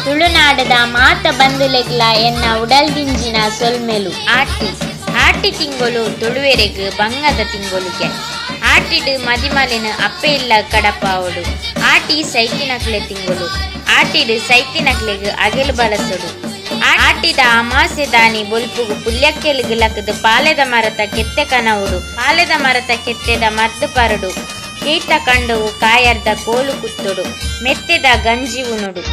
ತುಳುನಾಡದ ಮಾತ ಬಂದುಲೆಗ್ಲ ಎನ್ನ ಉಡಲ್ದಿಂಜಿನ ಸೊಲ್ಮೆಲು ಆಟಿ ತಿಂಗಳು ತುಳುವೆರೆಗ್ ಬಂಗದ ತಿಂಗೊಳುಗೆ ಆಟಿಡ್ ಮದಿಮಲಿನ ಅಪ್ಪೆ ಇಲ್ಲ ಕಡಪಾವಡು ಆಟಿ ಸೈತಿನಕ್ಲೆ ತಿಂಗಳು ಆಟಿಡ್ ಸೈತಿನಕ್ಲೆಗ್ ಅಗೆಲು ಬಳಸಡು ಆಟಿದ ಅಮಾಸೆ ದಾನಿ ಬೊಲ್ಪುಗು ಪುಲ್ಯಕ್ಕೆಲುಗುಲಕದು ಪಾಲೆದ ಮರತ ಕೆತ್ತೆ ಕನವುಡು ಪಾಲೆದ ಮರತ ಕೆತ್ತೆದ ಮರ್ದು ಪರಡು ಕೀತ ಕಂಡವು ಕಾಯರ್ದ ಕೋಲು ಕುತ್ತೊಡು ಮೆತ್ತೆದ ಗಂಜಿ ಉಣುಡು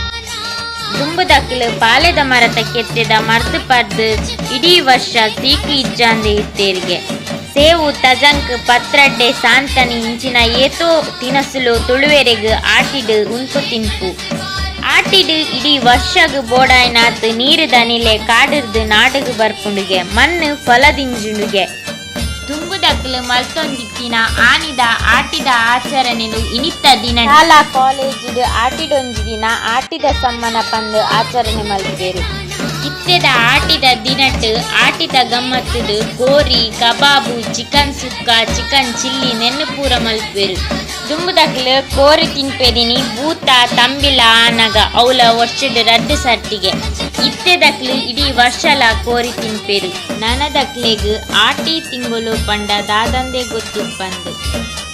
ದುಂಬುದಕ್ಲು ಪಾಲೆದ ಮರತ ಕೆತ್ತೆದ ಮರ್ದು ಪರ್ದು ಇಡೀ ವರ್ಷ ಸೀಕು ಇಜ್ಜಾಂದೆ ಇತ್ತೇರಿಗೆ ಸೇವು ತಜಂಕ್ ಪತ್ರಡ್ಡೆ ಸಾಂತನಿ ಇಂಚಿನ ಏತೋ ತಿನಸುಲು ತುಳುವೆರೆಗ್ ಆಟಿಡ್ ಉಂಟು ತಿನ್ಪು ಆಟಿಡ್ ಇಡೀ ವರ್ಷಗ್ ಬೋಡಾಯ್ನಾತ್ ನೀರು ದನಿಲೆ ಕಾಡಿರ್ದು ನಾಡುಗು ಬರ್ಪುಂಡುಗೆ ಮಣ್ಣು ಫಲದಿಂಜುಂಡುಗೆ ದುಂಬುದಕ್ಲು ಮಲ್ತೊಂದಿಕ್ಕಿನ ಆಟಿದ ಆಚರಣೆಲು ಇನಿತ್ತ ದಿನ ಶಾಲಾ ಕಾಲೇಜಿಡ್ ಆಟಿಡೊಂಜಿ ದಿನ ಆಟಿದ ಸಮ್ಮನ ಪಂದ್ ಆಚರಣೆ ಮಲ್ಪೆರು ಇತ್ತೆದ ಆಟಿದ ದಿನಟ್ ಆಟಿದ ಗಮ್ಮತ್ತುಡು ಗೋರಿ ಕಬಾಬು ಚಿಕನ್ ಸುಕ್ಕ ಚಿಕನ್ ಚಿಲ್ಲಿ ನೆನ್ನುಪೂರ ಮಲ್ಪೆರು ದುಂಬುದಕ್ಲು ಕೋರಿ ತಿನ್ಪೆದಿನಿ ಭೂತ ತಂಬಿಲ ಆನಗ ಅವಲ ವರ್ಷಡ್ ರಡ್ಡು ಸರ್ತಿಗೆ ಇತ್ತೆದಕ್ಲು ಇಡೀ ವರ್ಷಲ ಕೋರಿ ತಿನ್ಪೆರು ನನದಕ್ಲೆಗ್ ಆಟಿ ತಿಂಗಳು ಪಂಡ ದಾದಂದೆ ಗೊತ್ತು ಪಂದು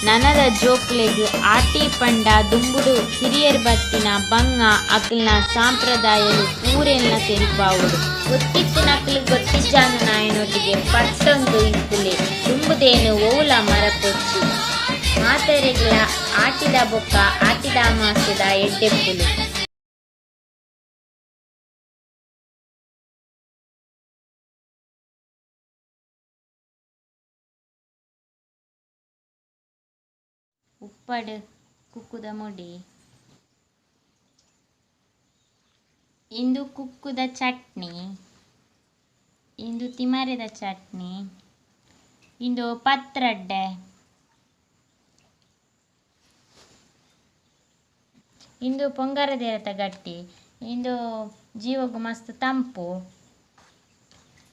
ನನದ ಜೋಕ್ಲೆಗ್ ಆಟಿ ಪಂಡ ದುಂಬುಡು ಹಿರಿಯರ್ ಬತ್ತಿನ ಬಂಗ ಅಕ್ಲ್ನ ಸಾಂಪ್ರದಾಯಲು ಪೂರೆಲ್ನ ತೆರಿಪಾವುಡು ಗೊತ್ತಿತ್ತಿನಕ್ಲು ಗೊತ್ತಿಜ್ಜಾನು ನಾಯನೊಟ್ಟಿಗೆ ಪಟ್ಟೊಂದು ಇಪ್ಪುಲೆ ದುಂಬುದೇನು ಓಲ ಮರಪೊಚ್ಚು ಮಾತೆರೆಗ್ಲ ಆಟಿದ ಬೊಕ್ಕ ಆಟಿದ ಅಮಾಸೆದ ಎಡ್ಡೆಪ್ಪುಲು ಉಪ್ಪಡ್ ಕುಕ್ಕುದ ಮೊಡಿ ಇಂದು ಕುಕ್ಕುದ ಚಟ್ನಿ ಇಂದು ತಿಮರೆದ ಚಟ್ನಿ ಇಂದು ಪತ್ರಡ್ಡೆ ಇಂದು ಪೊಂಗರದೇರತ ಗಟ್ಟಿ ಇಂದು ಜೀವಗು ಮಸ್ತ್ ತಂಪು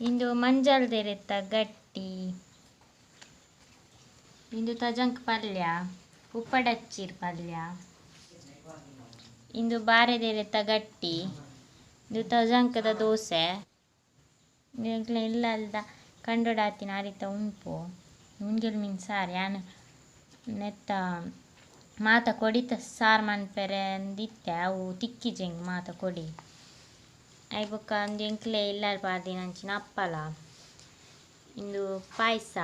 ಇಂದು ಮಂಜಲ್ದೇರೆತ ಗಟ್ಟಿ ಇಂದು ತಜಂಕ್ ಪಲ್ಯ ಉಪ್ಪಡಚ್ಚಿರ್ ಪಲ್ಯ ಇಂದು ಬಾರೆದೇರೆತ ಗಟ್ಟಿ ಇಂದು ತಜಂಕದ ದೋಸೆ ಇಲ್ಲ ಅಲ್ದ ಕಂಡೊಡಾತಿನ ಅರಿತ ಉಂಪು ಮುಂಜಲ್ ಮೀನು ಸಾರು ಯಾನು ನೆತ್ತ ಮಾತ ಕೊಡಿತ ಸಾರು ಮನ್ಪೆರೆ ಅಂದಿತ್ತೆ ಅವು ತಿಕ್ಕಿಜೆಂಗ್ ಮಾತ ಕೊಡಿ ಐ ಬೊಕ್ಕ ಒಂದು ಎಂಕ್ಲೆ ಇಲ್ಲಾರ ಪಾರ್ದಿನ ಅಂಚಿನ ಅಪ್ಪಲ ಇಂದು ಪಾಯಸ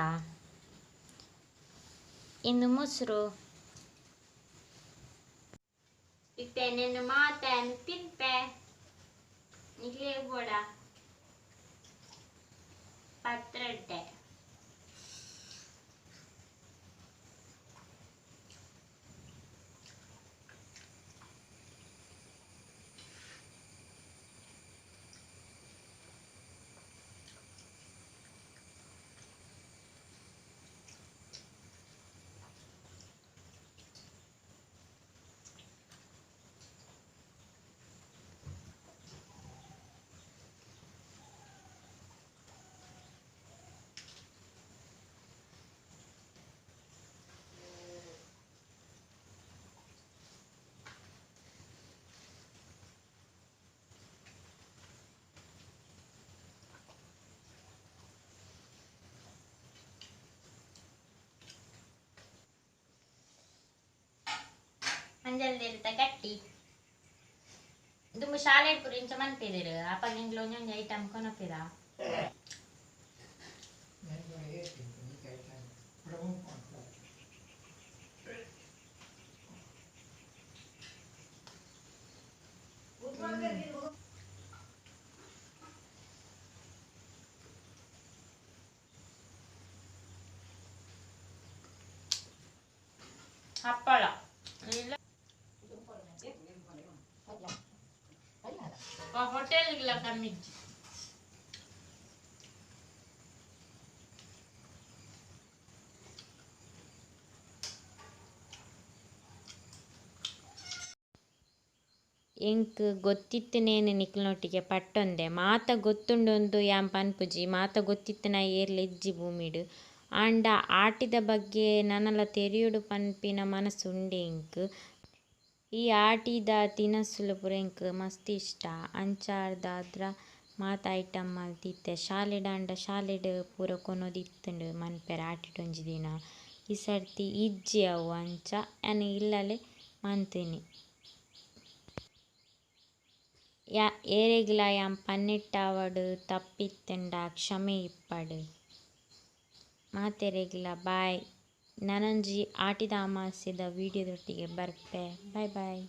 ಇಂದು ಮೊಸರು ಇತ್ತೆ ನೆನ್ನು ಮಾತನ್ನು ತಿನ್ಪೆ ಇಲ್ಲೇ ಬೋಡ ಪತ್ರಡ್ಡೆ ಮಂಜಲ್ದೇರಿತ ಗಟ್ಟಿ ದುಂಬು ಶಾಲೆ ಪುರ ಇಂಚ ಮನ್ಪೆದೆರು ಅಪ್ಪ ನಿಂಗ್ಲ ಒಂಜೊಂಜಿ ಐಟಮ್ ಕೊನಪಿರ ಹಪ್ಪಳ ಹೋಟೆಲ್ಗಳ ಕಮ್ಮಿ ಎಂಕ್ ಗೊತ್ತಿತ್ತನೇನು ನಿಕ್ಲನೊಟ್ಟಿಗೆ ಪಟ್ಟೊಂದೆ ಮಾತ ಗೊತ್ತುಂಡೊಂದು ಯಾನ್ ಪನ್ಪುಜಿ ಮಾತ ಗೊತ್ತಿತ್ತನ ಏರ್ಲೆಜ್ಜಿ ಭೂಮಿಡು ಆಂಡ ಆಟಿದ ಬಗ್ಗೆ ನನಲ ತೆರಿಯುಡು ಪನ್ಪಿನ ಮನಸ್ಸುಂಡೆ ಎಂಕ್ ಈ ಆಟಿದ ತಿನಸುಲು ಪೂರ ಎಂಕ್ ಮಸ್ತ್ ಇಷ್ಟ. ಅಂಚಾರ್ದಾದ್ರ ಮಾತ ಐಟಮ್ ಮಲ್ತಿತ್ತೆ. ಶಾಲೆಡ್ ಪೂರ ಕೊನೊದು ಇತ್ತುಂಡು ಮನ್ಪೆರೆ ಆಟಿಡ್ ಒಂಜಿ ದಿನ. ಈ ಸರ್ತಿ ಇಜ್ಜಿ ಅವು ಅಂಚ ಯಾನ್ ಇಲ್ಲಲೆ ಮಂತಿನಿ. ಏರೆಗ್ಲ ಯಾನ್ ಪನ್ನೆಟ್ಟಾವಡ್ ತಪ್ಪಿತ್ತಂಡ ಕ್ಷಮೆ ಇಪ್ಪಡ್. ಮಾತೆರೆಗ್ಲ ಬಾಯ್. ನಾನೊಂಜಿ ಆಟಿದ ಅಮಾಸ್ಯೆದ ವಿಡಿಯೋದೊಟ್ಟಿಗೆ ಬರ್ಪೆ. ಬಾಯ್ ಬಾಯ್.